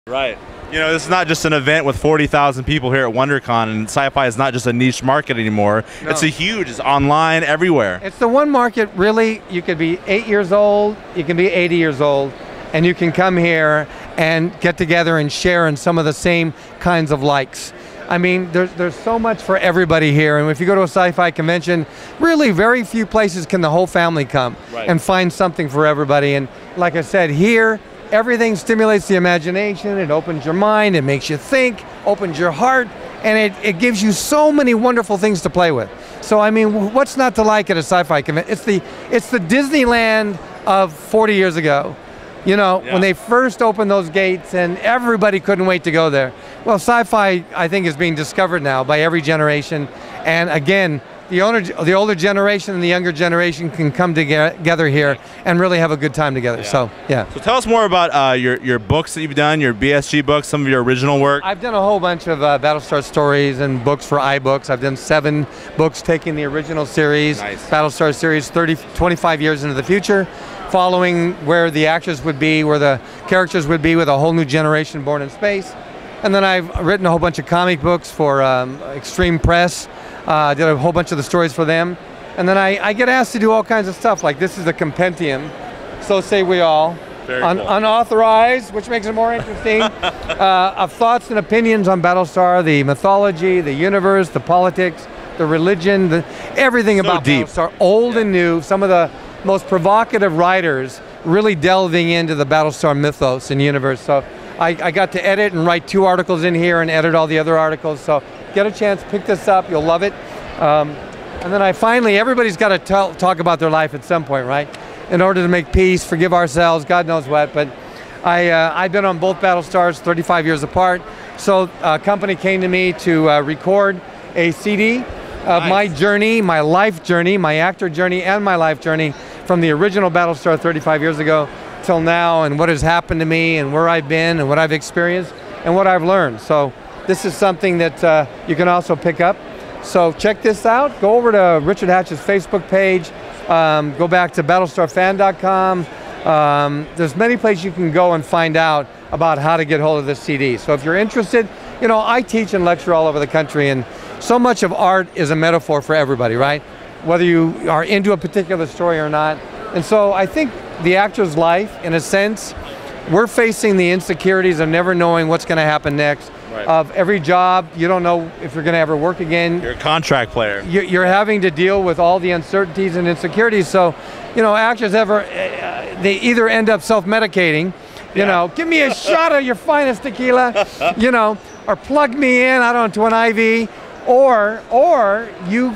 Right. You know, this is not just an event with 40,000 people here at WonderCon, and sci-fi is not just a niche market anymore. No. It's online everywhere. It's the one market, really, you could be 8 years old, you can be 80 years old, and you can come here and get together and share in some of the same kinds of likes. I mean, there's so much for everybody here, and if you go to a sci-fi convention, really very few places can the whole family come and find something for everybody. And like I said, here, everything stimulates the imagination, it opens your mind, it makes you think, opens your heart, and it gives you so many wonderful things to play with. So I mean, what's not to like at a sci-fi convention? It's the Disneyland of 40 years ago. You know, when they first opened those gates and everybody couldn't wait to go there. Well, sci-fi, I think, is being discovered now by every generation. And again, the older generation and the younger generation can come together here and really have a good time together. So, yeah. So tell us more about your books that you've done, your BSG books, some of your original work. I've done a whole bunch of Battlestar stories and books for iBooks. I've done 7 books taking the original series, Battlestar series, 25 years into the future, following where the actors would be, where the characters would be with a whole new generation born in space. And then I've written a whole bunch of comic books for Extreme Press. Did a whole bunch of the stories for them. And then I get asked to do all kinds of stuff, like this is a compendium, so say we all. Cool. Unauthorized, which makes it more interesting, of thoughts and opinions on Battlestar, the mythology, the universe, the politics, the religion, everything about Battlestar, old and new. Some of the most provocative writers really delving into the Battlestar mythos and universe. So I got to edit and write 2 articles in here and edit all the other articles. So get a chance, pick this up, you'll love it. And then everybody's got to talk about their life at some point, right? In order to make peace, forgive ourselves, God knows what. But I've been on both Battlestars 35 years apart. So a company came to me to record a CD of my journey, my life journey, my actor journey, and my life journey from the original Battlestar 35 years ago till now, and what has happened to me, and where I've been, and what I've experienced, and what I've learned. So this is something that you can also pick up. So check this out. Go over to Richard Hatch's Facebook page. Go back to battlestarfan.com. There's many places you can go and find out about how to get hold of this CD. So if you're interested, you know, I teach and lecture all over the country, and so much of art is a metaphor for everybody, right? Whether you are into a particular story or not. And so I think the actor's life, in a sense, we're facing the insecurities of never knowing what's going to happen next. Of every job, you don't know if you're going to ever work again. You're a contract player. You're having to deal with all the uncertainties and insecurities. So, you know, actors they either end up self-medicating, you know, give me a shot of your finest tequila, you know, or plug me in, I don't know, to an IV, or you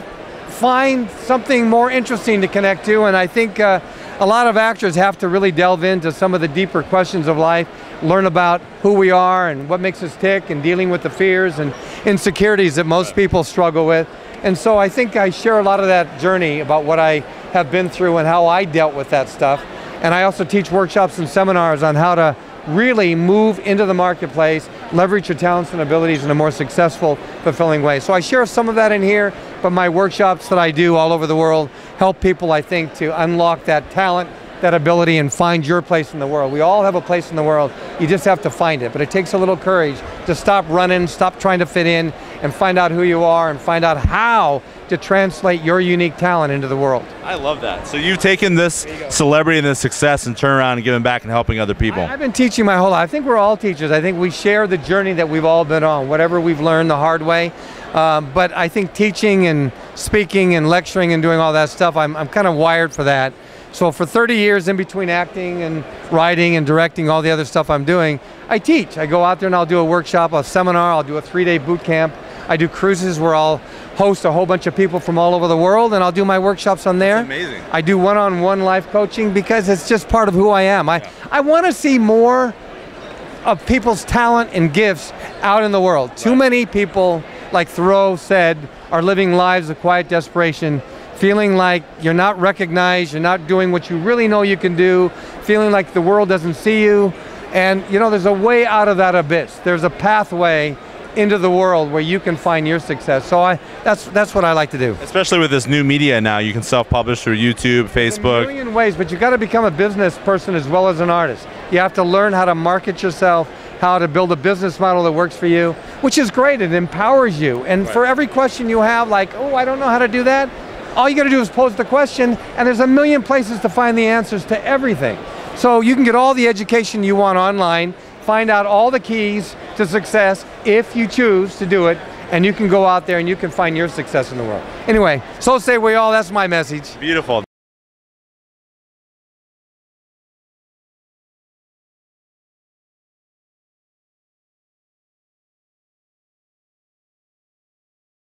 find something more interesting to connect to. And I think a lot of actors have to really delve into some of the deeper questions of life, learn about who we are and what makes us tick, and dealing with the fears and insecurities that most people struggle with. And so I think I share a lot of that journey about what I have been through and how I dealt with that stuff. And I also teach workshops and seminars on how to really move into the marketplace, leverage your talents and abilities in a more successful, fulfilling way. So I share some of that in here, but my workshops that I do all over the world help people, I think, to unlock that talent, that ability, and find your place in the world. We all have a place in the world. You just have to find it. But it takes a little courage to stop running, stop trying to fit in, and find out who you are and find out how to translate your unique talent into the world. I love that. So you've taken this celebrity and this success and turn around and giving back and helping other people. I've been teaching my whole life. I think we're all teachers. I think we share the journey that we've all been on, whatever we've learned the hard way. But I think teaching and speaking and lecturing and doing all that stuff, I'm kind of wired for that. So for 30 years, in between acting and writing and directing, all the other stuff I'm doing, I teach. I go out there and I'll do a workshop, a seminar, I'll do a 3-day boot camp. I do cruises where I'll host a whole bunch of people from all over the world, and I'll do my workshops on there. That's amazing. I do one-on-one life coaching because it's just part of who I am. I want to see more of people's talent and gifts out in the world. Too many people, like Thoreau said, are living lives of quiet desperation, feeling like you're not recognized, you're not doing what you really know you can do, feeling like the world doesn't see you. And you know, there's a way out of that abyss. There's a pathway into the world where you can find your success. So that's what I like to do. Especially with this new media now, you can self-publish through YouTube, Facebook. In a million ways, but you got to become a business person as well as an artist. You have to learn how to market yourself, how to build a business model that works for you, which is great. It empowers you. And for every question you have, like, oh, I don't know how to do that, all you got to do is pose the question, and there's a million places to find the answers to everything. So you can get all the education you want online, find out all the keys to success if you choose to do it, and you can go out there and you can find your success in the world. Anyway, so say we all, that's my message. Beautiful.